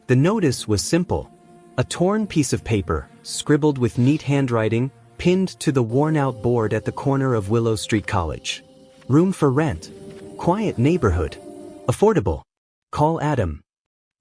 The notice was simple. A torn piece of paper, scribbled with neat handwriting, pinned to the worn-out board at the corner of Willow Street College. Room for rent. Quiet neighborhood. Affordable. Call Adam.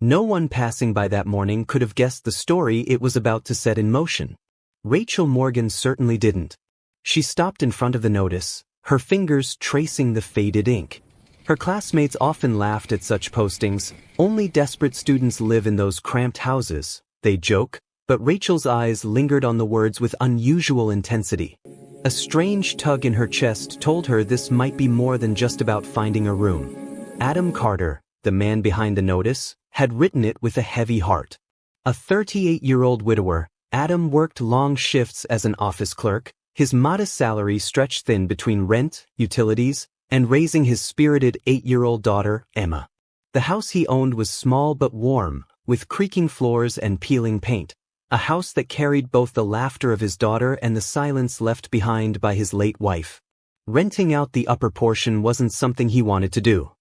No one passing by that morning could have guessed the story it was about to set in motion. Rachel Morgan certainly didn't. She stopped in front of the notice, her fingers tracing the faded ink. Her classmates often laughed at such postings. Only desperate students live in those cramped houses, they'd joke, but Rachel's eyes lingered on the words with unusual intensity. A strange tug in her chest told her this might be more than just about finding a room. Adam Carter, the man behind the notice, had written it with a heavy heart. A 38-year-old widower, Adam worked long shifts as an office clerk, his modest salary stretched thin between rent, utilities, and raising his spirited 8-year-old daughter, Emma. The house he owned was small but warm, with creaking floors and peeling paint. A house that carried both the laughter of his daughter and the silence left behind by his late wife. Renting out the upper portion wasn't something he wanted to do.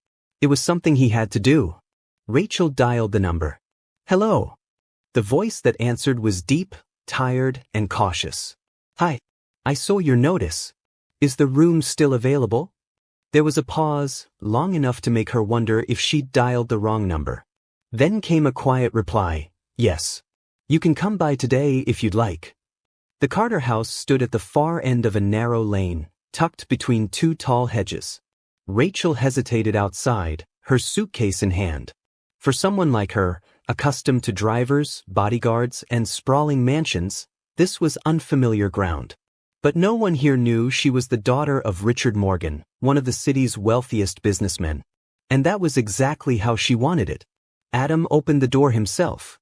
It was something he had to do. Rachel dialed the number. Hello. The voice that answered was deep, tired, and cautious. Hi. I saw your notice. Is the room still available? There was a pause, long enough to make her wonder if she'd dialed the wrong number. Then came a quiet reply. Yes. You can come by today if you'd like. The Carter house stood at the far end of a narrow lane, tucked between two tall hedges. Rachel hesitated outside, her suitcase in hand. For someone like her, accustomed to drivers, bodyguards, and sprawling mansions, this was unfamiliar ground. But no one here knew she was the daughter of Richard Morgan, one of the city's wealthiest businessmen. And that was exactly how she wanted it. Adam opened the door himself.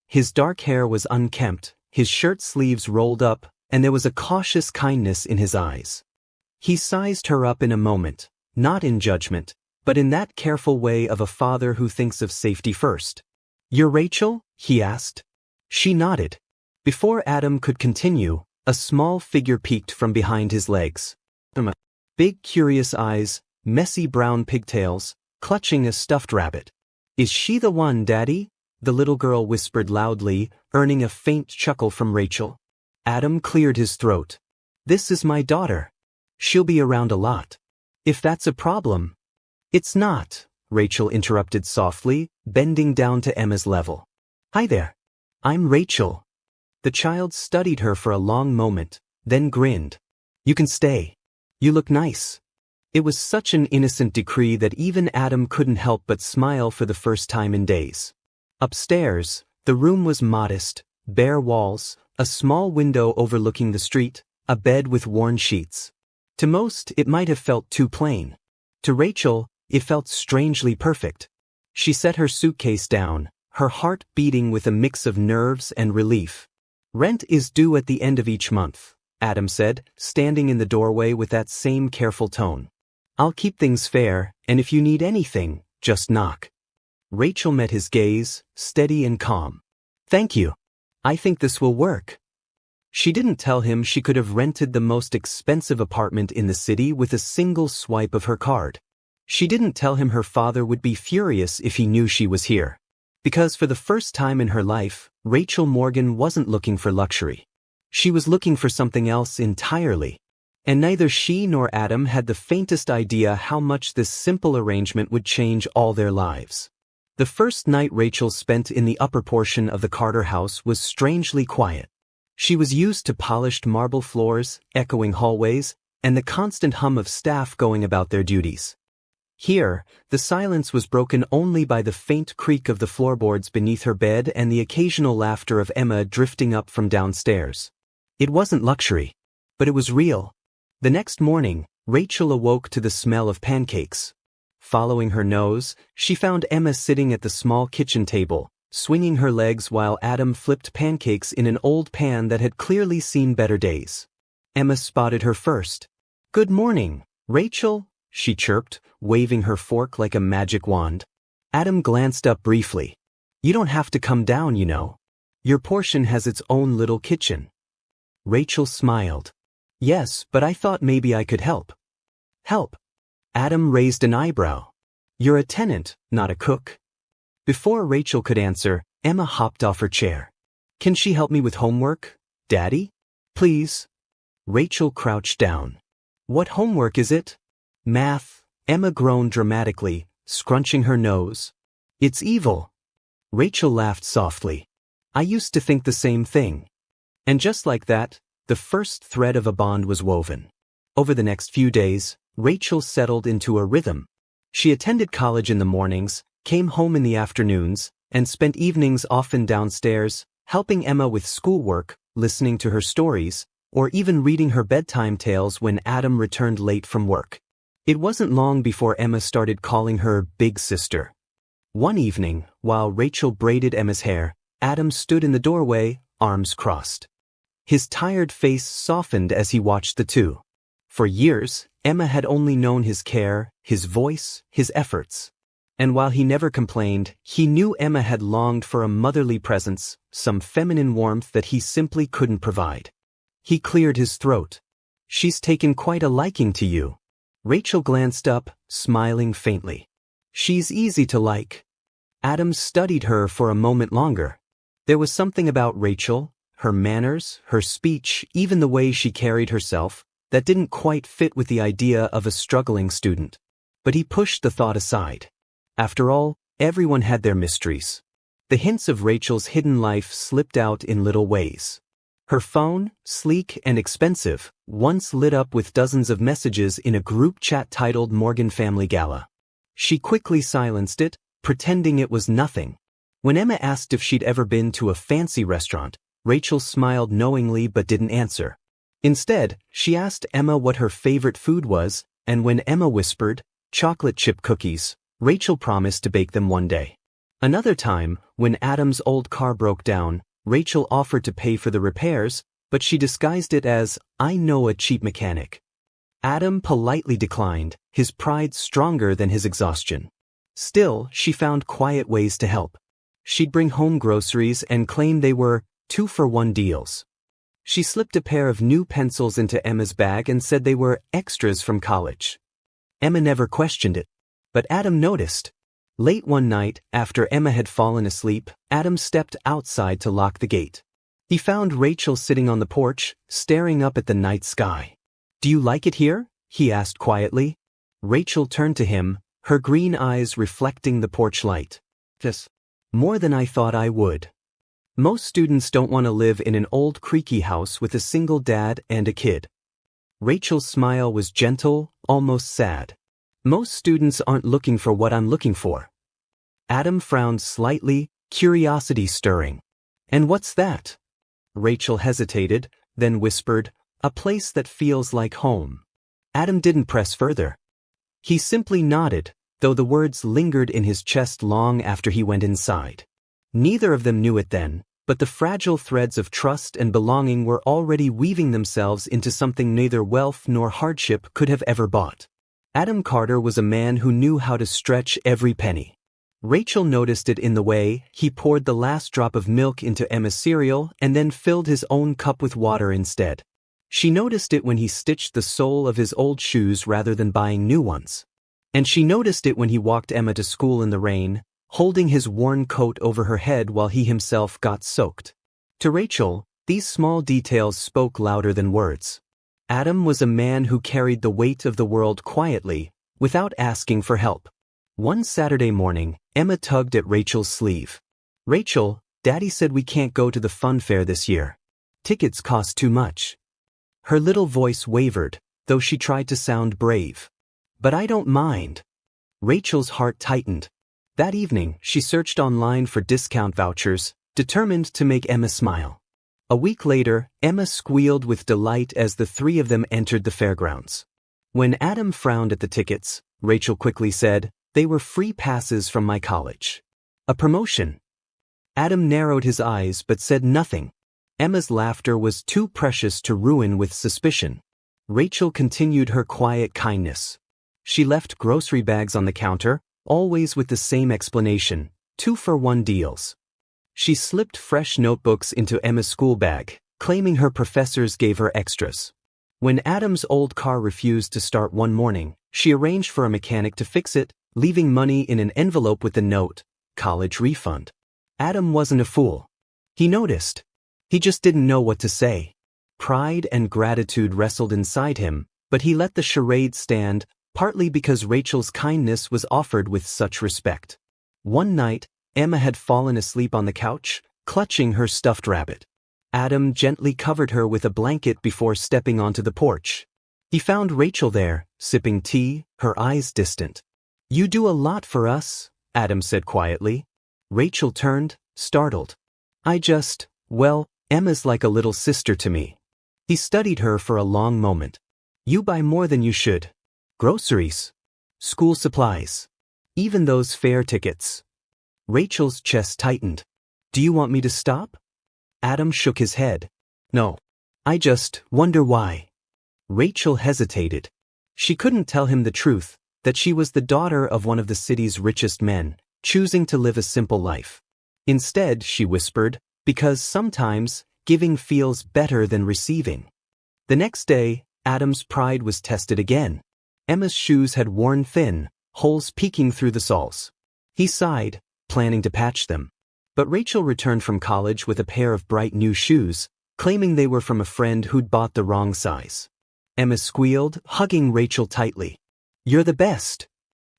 His dark hair was unkempt, his shirt sleeves rolled up, and there was a cautious kindness in his eyes. He sized her up in a moment, not in judgment, but in that careful way of a father who thinks of safety first. You're Rachel? He asked. She nodded. Before Adam could continue, a small figure peeked from behind his legs. Big curious eyes, messy brown pigtails, clutching a stuffed rabbit. Is she the one, Daddy? The little girl whispered loudly, earning a faint chuckle from Rachel. Adam cleared his throat. This is my daughter. She'll be around a lot. If that's a problem. It's not, Rachel interrupted softly, bending down to Emma's level. Hi there. I'm Rachel. The child studied her for a long moment, then grinned. You can stay. You look nice. It was such an innocent decree that even Adam couldn't help but smile for the first time in days. Upstairs, the room was modest, bare walls, a small window overlooking the street, a bed with worn sheets. To most, it might have felt too plain. To Rachel, it felt strangely perfect. She set her suitcase down, her heart beating with a mix of nerves and relief. Rent is due at the end of each month, Adam said, standing in the doorway with that same careful tone. I'll keep things fair, and if you need anything, just knock. Rachel met his gaze, steady and calm. Thank you. I think this will work. She didn't tell him she could have rented the most expensive apartment in the city with a single swipe of her card. She didn't tell him her father would be furious if he knew she was here. Because for the first time in her life, Rachel Morgan wasn't looking for luxury. She was looking for something else entirely. And neither she nor Adam had the faintest idea how much this simple arrangement would change all their lives. The first night Rachel spent in the upper portion of the Carter house was strangely quiet. She was used to polished marble floors, echoing hallways, and the constant hum of staff going about their duties. Here, the silence was broken only by the faint creak of the floorboards beneath her bed and the occasional laughter of Emma drifting up from downstairs. It wasn't luxury, but it was real. The next morning, Rachel awoke to the smell of pancakes. Following her nose, she found Emma sitting at the small kitchen table, swinging her legs while Adam flipped pancakes in an old pan that had clearly seen better days. Emma spotted her first. Good morning, Rachel, she chirped, waving her fork like a magic wand. Adam glanced up briefly. You don't have to come down, you know. Your portion has its own little kitchen. Rachel smiled. Yes, but I thought maybe I could help. Help? Adam raised an eyebrow. You're a tenant, not a cook. Before Rachel could answer, Emma hopped off her chair. Can she help me with homework, Daddy? Please. Rachel crouched down. What homework is it? Math. Emma groaned dramatically, scrunching her nose. It's evil. Rachel laughed softly. I used to think the same thing. And just like that, the first thread of a bond was woven. Over the next few days, Rachel settled into a rhythm. She attended college in the mornings, came home in the afternoons, and spent evenings often downstairs, helping Emma with schoolwork, listening to her stories, or even reading her bedtime tales when Adam returned late from work. It wasn't long before Emma started calling her Big Sister. One evening, while Rachel braided Emma's hair, Adam stood in the doorway, arms crossed. His tired face softened as he watched the two. For years, Emma had only known his care, his voice, his efforts. And while he never complained, he knew Emma had longed for a motherly presence, some feminine warmth that he simply couldn't provide. He cleared his throat. She's taken quite a liking to you. Rachel glanced up, smiling faintly. She's easy to like. Adam studied her for a moment longer. There was something about Rachel, her manners, her speech, even the way she carried herself, that didn't quite fit with the idea of a struggling student. But he pushed the thought aside. After all, everyone had their mysteries. The hints of Rachel's hidden life slipped out in little ways. Her phone, sleek and expensive, once lit up with dozens of messages in a group chat titled Morgan Family Gala. She quickly silenced it, pretending it was nothing. When Emma asked if she'd ever been to a fancy restaurant, Rachel smiled knowingly but didn't answer. Instead, she asked Emma what her favorite food was, and when Emma whispered, chocolate chip cookies, Rachel promised to bake them one day. Another time, when Adam's old car broke down, Rachel offered to pay for the repairs, but she disguised it as, I know a cheap mechanic. Adam politely declined, his pride stronger than his exhaustion. Still, she found quiet ways to help. She'd bring home groceries and claim they were 2-for-1 deals. She slipped a pair of new pencils into Emma's bag and said they were extras from college. Emma never questioned it. But Adam noticed. Late one night, after Emma had fallen asleep, Adam stepped outside to lock the gate. He found Rachel sitting on the porch, staring up at the night sky. Do you like it here? He asked quietly. Rachel turned to him, her green eyes reflecting the porch light. Yes. More than I thought I would. Most students don't want to live in an old creaky house with a single dad and a kid. Rachel's smile was gentle, almost sad. Most students aren't looking for what I'm looking for. Adam frowned slightly, curiosity stirring. And what's that? Rachel hesitated, then whispered, a place that feels like home. Adam didn't press further. He simply nodded, though the words lingered in his chest long after he went inside. Neither of them knew it then, but the fragile threads of trust and belonging were already weaving themselves into something neither wealth nor hardship could have ever bought. Adam Carter was a man who knew how to stretch every penny. Rachel noticed it in the way he poured the last drop of milk into Emma's cereal and then filled his own cup with water instead. She noticed it when he stitched the sole of his old shoes rather than buying new ones. And she noticed it when he walked Emma to school in the rain, holding his worn coat over her head while he himself got soaked. To Rachel, these small details spoke louder than words. Adam was a man who carried the weight of the world quietly, without asking for help. One Saturday morning, Emma tugged at Rachel's sleeve. Rachel, Daddy said we can't go to the fun fair this year. Tickets cost too much. Her little voice wavered, though she tried to sound brave. But I don't mind. Rachel's heart tightened. That evening, she searched online for discount vouchers, determined to make Emma smile. A week later, Emma squealed with delight as the three of them entered the fairgrounds. When Adam frowned at the tickets, Rachel quickly said, they were free passes from my college. A promotion. Adam narrowed his eyes but said nothing. Emma's laughter was too precious to ruin with suspicion. Rachel continued her quiet kindness. She left grocery bags on the counter, always with the same explanation, 2-for-1 deals. She slipped fresh notebooks into Emma's school bag, claiming her professors gave her extras. When Adam's old car refused to start one morning, she arranged for a mechanic to fix it, leaving money in an envelope with the note, college refund. Adam wasn't a fool. He noticed. He just didn't know what to say. Pride and gratitude wrestled inside him, but he let the charade stand, partly because Rachel's kindness was offered with such respect. One night, Emma had fallen asleep on the couch, clutching her stuffed rabbit. Adam gently covered her with a blanket before stepping onto the porch. He found Rachel there, sipping tea, her eyes distant. "You do a lot for us," Adam said quietly. Rachel turned, startled. Well, Emma's like a little sister to me." He studied her for a long moment. "You buy more than you should. Groceries. School supplies. Even those fare tickets." Rachel's chest tightened. "Do you want me to stop?" Adam shook his head. "No. I just wonder why." Rachel hesitated. She couldn't tell him the truth, that she was the daughter of one of the city's richest men, choosing to live a simple life. Instead, she whispered, because sometimes giving feels better than receiving. The next day, Adam's pride was tested again. Emma's shoes had worn thin, holes peeking through the soles. He sighed, planning to patch them. But Rachel returned from college with a pair of bright new shoes, claiming they were from a friend who'd bought the wrong size. Emma squealed, hugging Rachel tightly. "You're the best."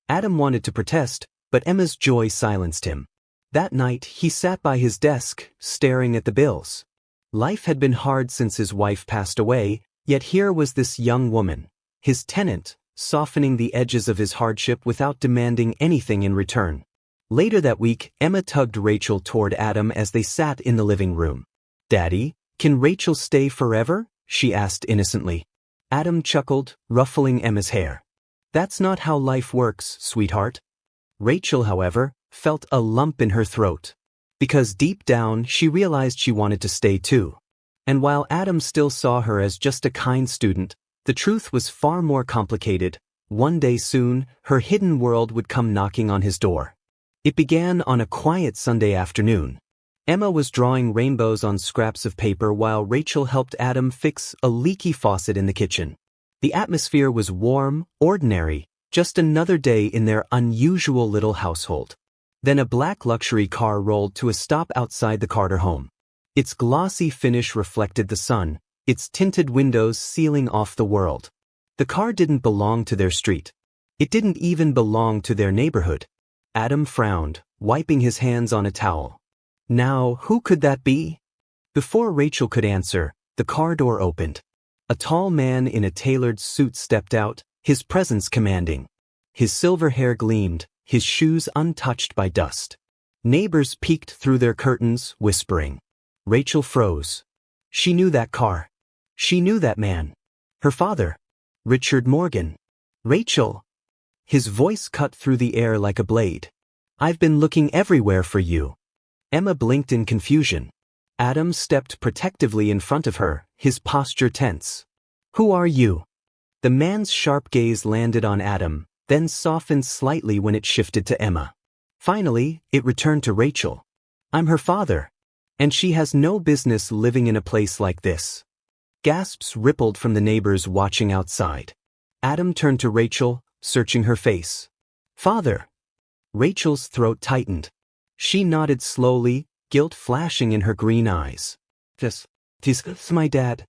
Adam wanted to protest, but Emma's joy silenced him. That night, he sat by his desk, staring at the bills. Life had been hard since his wife passed away, yet here was this young woman, his tenant, softening the edges of his hardship without demanding anything in return. Later that week, Emma tugged Rachel toward Adam as they sat in the living room. "Daddy, can Rachel stay forever?" she asked innocently. Adam chuckled, ruffling Emma's hair. "That's not how life works, sweetheart." Rachel, however, felt a lump in her throat. Because deep down, she realized she wanted to stay too. And while Adam still saw her as just a kind student, the truth was far more complicated. One day soon, her hidden world would come knocking on his door. It began on a quiet Sunday afternoon. Emma was drawing rainbows on scraps of paper while Rachel helped Adam fix a leaky faucet in the kitchen. The atmosphere was warm, ordinary, just another day in their unusual little household. Then a black luxury car rolled to a stop outside the Carter home. Its glossy finish reflected the sun, its tinted windows sealing off the world. The car didn't belong to their street. It didn't even belong to their neighborhood. Adam frowned, wiping his hands on a towel. Now, who could that be? Before Rachel could answer, the car door opened. A tall man in a tailored suit stepped out, his presence commanding. His silver hair gleamed, his shoes untouched by dust. Neighbors peeked through their curtains, whispering. Rachel froze. She knew that car. She knew that man. Her father. Richard Morgan. "Rachel." His voice cut through the air like a blade. "I've been looking everywhere for you." Emma blinked in confusion. Adam stepped protectively in front of her, his posture tense. "Who are you?" The man's sharp gaze landed on Adam, then softened slightly when it shifted to Emma. Finally, it returned to Rachel. "I'm her father. And she has no business living in a place like this." Gasps rippled from the neighbors watching outside. Adam turned to Rachel, searching her face. "Father." Rachel's throat tightened. She nodded slowly, guilt flashing in her green eyes. This my dad."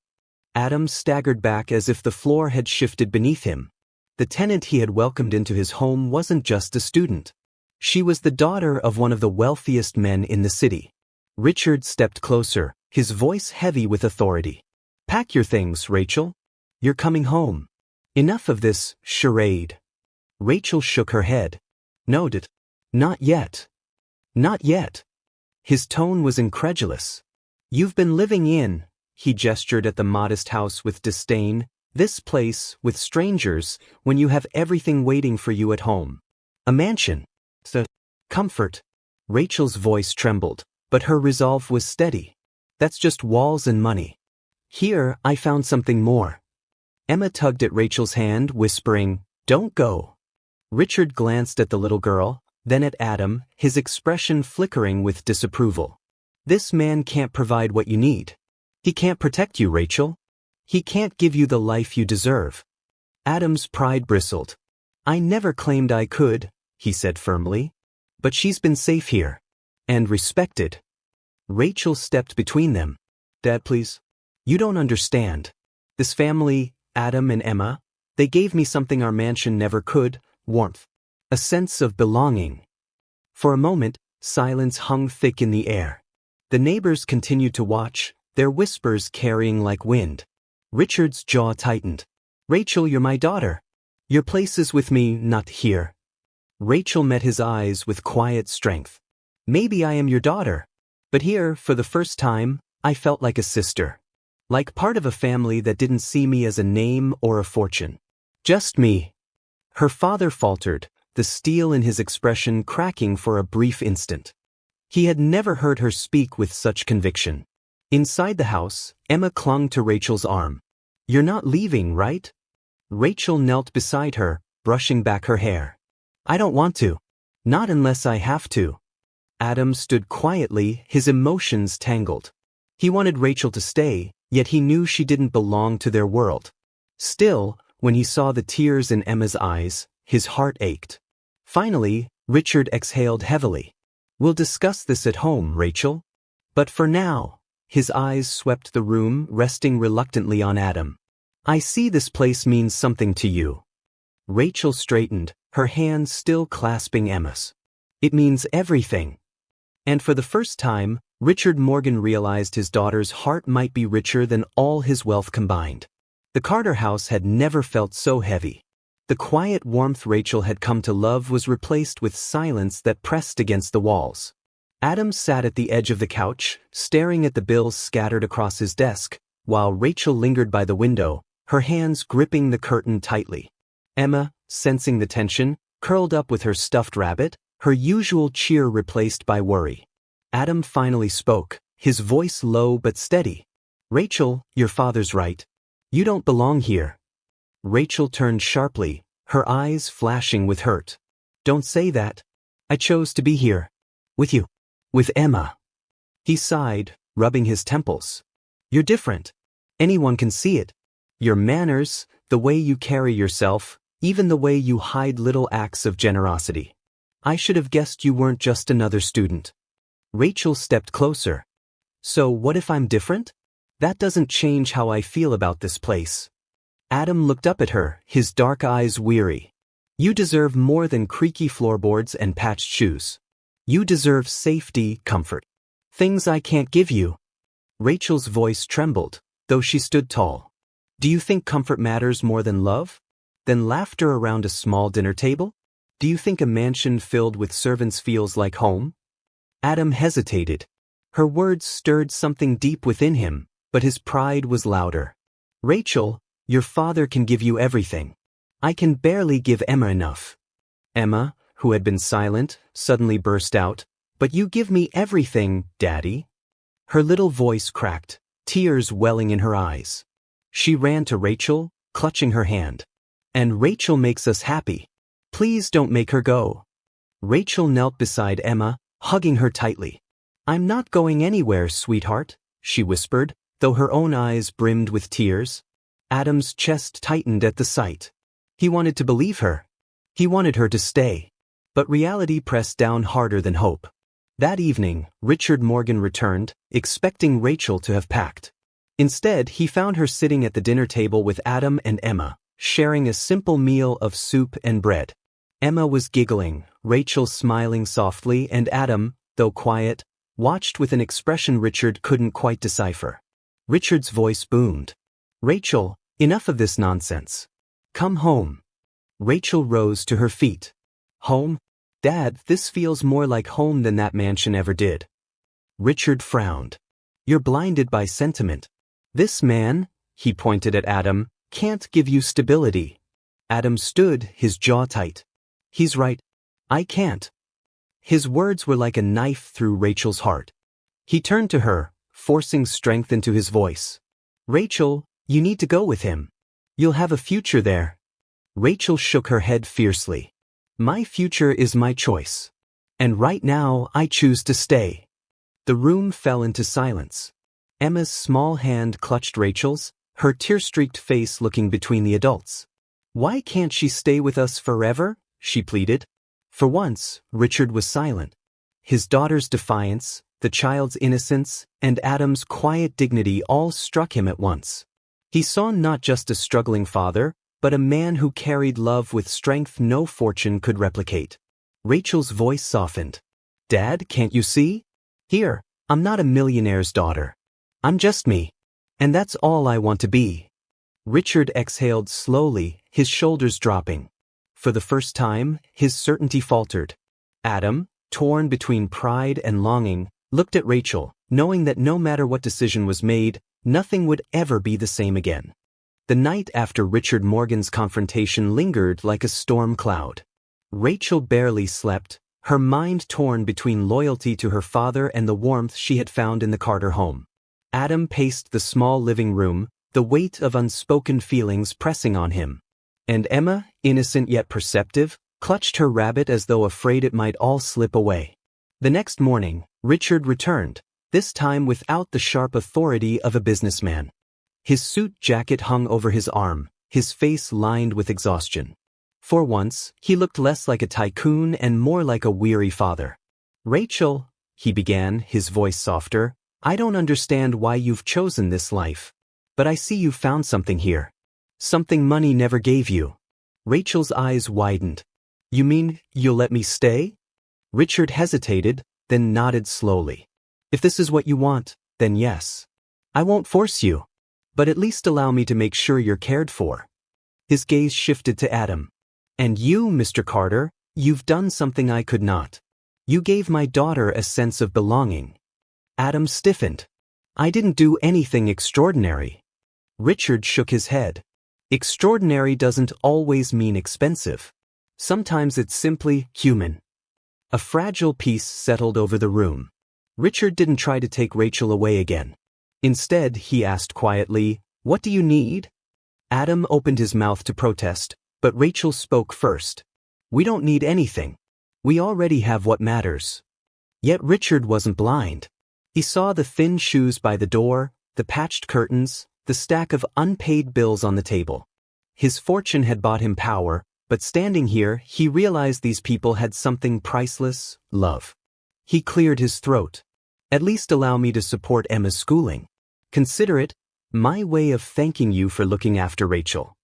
Adam staggered back as if the floor had shifted beneath him. The tenant he had welcomed into his home wasn't just a student. She was the daughter of one of the wealthiest men in the city. Richard stepped closer, his voice heavy with authority. "Pack your things, Rachel. You're coming home. Enough of this charade." Rachel shook her head. "No, not yet. Not yet." His tone was incredulous. "You've been living in," he gestured at the modest house with disdain, "this place, with strangers, when you have everything waiting for you at home. A mansion. The comfort." Rachel's voice trembled, but her resolve was steady. "That's just walls and money. Here, I found something more." Emma tugged at Rachel's hand, whispering, "Don't go." Richard glanced at the little girl, then at Adam, his expression flickering with disapproval. "This man can't provide what you need. He can't protect you, Rachel. He can't give you the life you deserve." Adam's pride bristled. "I never claimed I could," he said firmly. "But she's been safe here. and respected. Rachel stepped between them. Dad, please. You don't understand. This family, Adam and Emma, they gave me something our mansion never could, warmth. A sense of belonging. For a moment, silence hung thick in the air. The neighbors continued to watch, their whispers carrying like wind. Richard's jaw tightened. Rachel, you're my daughter. Your place is with me, not here. Rachel met his eyes with quiet strength. Maybe I am your daughter. But here, for the first time, I felt like a sister. Like part of a family that didn't see me as a name or a fortune. Just me. Her father faltered, the steel in his expression cracking for a brief instant. He had never heard her speak with such conviction. Inside the house, Emma clung to Rachel's arm. You're not leaving, right? Rachel knelt beside her, brushing back her hair. I don't want to. Not unless I have to. Adam stood quietly, his emotions tangled. He wanted Rachel to stay, yet he knew she didn't belong to their world. Still, when he saw the tears in Emma's eyes, his heart ached. Finally, Richard exhaled heavily. We'll discuss this at home, Rachel. But for now, his eyes swept the room, resting reluctantly on Adam. I see this place means something to you. Rachel straightened, her hands still clasping Emma's. It means everything. And for the first time, Richard Morgan realized his daughter's heart might be richer than all his wealth combined. The Carter house had never felt so heavy. The quiet warmth Rachel had come to love was replaced with silence that pressed against the walls. Adam sat at the edge of the couch, staring at the bills scattered across his desk, while Rachel lingered by the window, her hands gripping the curtain tightly. Emma, sensing the tension, curled up with her stuffed rabbit, her usual cheer replaced by worry. Adam finally spoke, his voice low but steady. Rachel, your father's right. You don't belong here. Rachel turned sharply, her eyes flashing with hurt. Don't say that. I chose to be here. With you. With Emma. He sighed, rubbing his temples. You're different. Anyone can see it. Your manners, the way you carry yourself, even the way you hide little acts of generosity. I should have guessed you weren't just another student. Rachel stepped closer. So what if I'm different? That doesn't change how I feel about this place. Adam looked up at her, his dark eyes weary. You deserve more than creaky floorboards and patched shoes. You deserve safety, comfort. Things I can't give you. Rachel's voice trembled, though she stood tall. Do you think comfort matters more than love? Than laughter around a small dinner table? Do you think a mansion filled with servants feels like home? Adam hesitated. Her words stirred something deep within him, but his pride was louder. Rachel, your father can give you everything. I can barely give Emma enough. Emma, who had been silent, suddenly burst out, But you give me everything, Daddy. Her little voice cracked, tears welling in her eyes. She ran to Rachel, clutching her hand. And Rachel makes us happy. Please don't make her go. Rachel knelt beside Emma, hugging her tightly. I'm not going anywhere, sweetheart, she whispered, though her own eyes brimmed with tears. Adam's chest tightened at the sight. He wanted to believe her. He wanted her to stay. But reality pressed down harder than hope. That evening, Richard Morgan returned, expecting Rachel to have packed. Instead, he found her sitting at the dinner table with Adam and Emma, sharing a simple meal of soup and bread. Emma was giggling, Rachel smiling softly, and Adam, though quiet, watched with an expression Richard couldn't quite decipher. Richard's voice boomed. Rachel, enough of this nonsense. Come home. Rachel rose to her feet. Home? Dad, this feels more like home than that mansion ever did. Richard frowned. You're blinded by sentiment. This man, he pointed at Adam, can't give you stability. Adam stood, his jaw tight. He's right. I can't. His words were like a knife through Rachel's heart. He turned to her, forcing strength into his voice. Rachel, you need to go with him. You'll have a future there. Rachel shook her head fiercely. My future is my choice. And right now, I choose to stay. The room fell into silence. Emma's small hand clutched Rachel's, her tear-streaked face looking between the adults. Why can't she stay with us forever? She pleaded. For once, Richard was silent. his daughter's defiance, the child's innocence, and Adam's quiet dignity all struck him at once. He saw not just a struggling father, but a man who carried love with strength no fortune could replicate. Rachel's voice softened. "Dad, can't you see? Here, I'm not a millionaire's daughter. I'm just me. And that's all I want to be." Richard exhaled slowly, his shoulders dropping. For the first time, his certainty faltered. Adam, torn between pride and longing, looked at Rachel, knowing that no matter what decision was made, nothing would ever be the same again. The night after Richard Morgan's confrontation lingered like a storm cloud. Rachel barely slept, her mind torn between loyalty to her father and the warmth she had found in the Carter home. Adam paced the small living room, the weight of unspoken feelings pressing on him. And Emma, innocent yet perceptive, clutched her rabbit as though afraid it might all slip away. The next morning, Richard returned, this time without the sharp authority of a businessman. His suit jacket hung over his arm, his face lined with exhaustion. For once, he looked less like a tycoon and more like a weary father. "Rachel," he began, his voice softer, "I don't understand why you've chosen this life. But I see you've found something here. Something money never gave you." Rachel's eyes widened. "You mean you'll let me stay?" Richard hesitated, then nodded slowly. "If this is what you want, then yes. I won't force you. But at least allow me to make sure you're cared for." His gaze shifted to Adam. "And you, Mr. Carter, you've done something I could not. You gave my daughter a sense of belonging." Adam stiffened. "I didn't do anything extraordinary." Richard shook his head. "Extraordinary doesn't always mean expensive. Sometimes it's simply human." A fragile peace settled over the room. Richard didn't try to take Rachel away again. Instead, he asked quietly, "What do you need?" Adam opened his mouth to protest, but Rachel spoke first. "We don't need anything. We already have what matters." Yet Richard wasn't blind. He saw the thin shoes by the door, the patched curtains, the stack of unpaid bills on the table. His fortune had bought him power, but standing here, he realized these people had something priceless: love. He cleared his throat. "At least allow me to support Emma's schooling. Consider it my way of thanking you for looking after Rachel."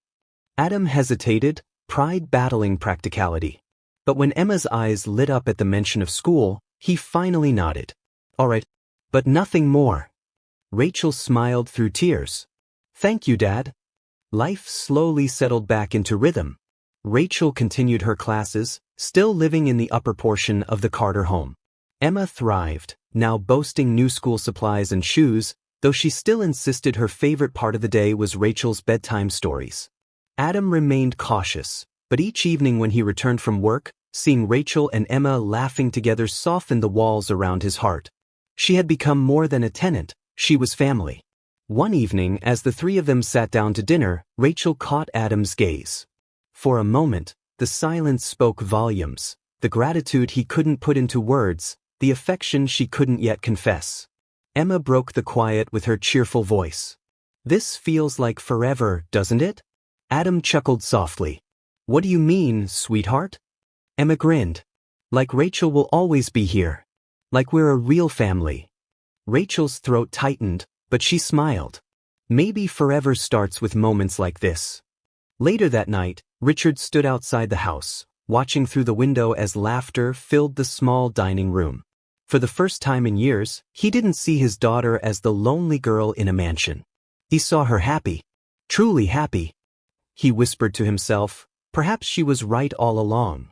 Adam hesitated, pride battling practicality. But when Emma's eyes lit up at the mention of school, he finally nodded. "All right, but nothing more." Rachel smiled through tears. "Thank you, Dad." Life slowly settled back into rhythm. Rachel continued her classes, still living in the upper portion of the Carter home. Emma thrived, now boasting new school supplies and shoes, though she still insisted her favorite part of the day was Rachel's bedtime stories. Adam remained cautious, but each evening when he returned from work, seeing Rachel and Emma laughing together softened the walls around his heart. She had become more than a tenant, she was family. One evening, as the three of them sat down to dinner, Rachel caught Adam's gaze. For a moment, the silence spoke volumes, the gratitude he couldn't put into words, the affection she couldn't yet confess. Emma broke the quiet with her cheerful voice. "This feels like forever, doesn't it?" Adam chuckled softly. "What do you mean, sweetheart?" Emma grinned. "Like Rachel will always be here. Like we're a real family." Rachel's throat tightened, but she smiled. Maybe forever starts with moments like this. Later that night, Richard stood outside the house, watching through the window as laughter filled the small dining room. For the first time in years, he didn't see his daughter as the lonely girl in a mansion. He saw her happy. Truly happy. He whispered to himself, perhaps she was right all along.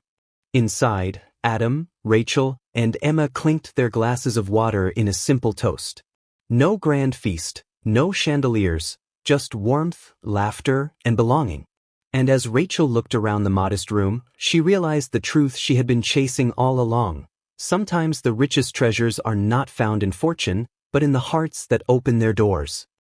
Inside, Adam, Rachel, and Emma clinked their glasses of water in a simple toast. No grand feast, no chandeliers, just warmth, laughter, and belonging. And as Rachel looked around the modest room, she realized the truth she had been chasing all along. Sometimes the richest treasures are not found in fortune, but in the hearts that open their doors.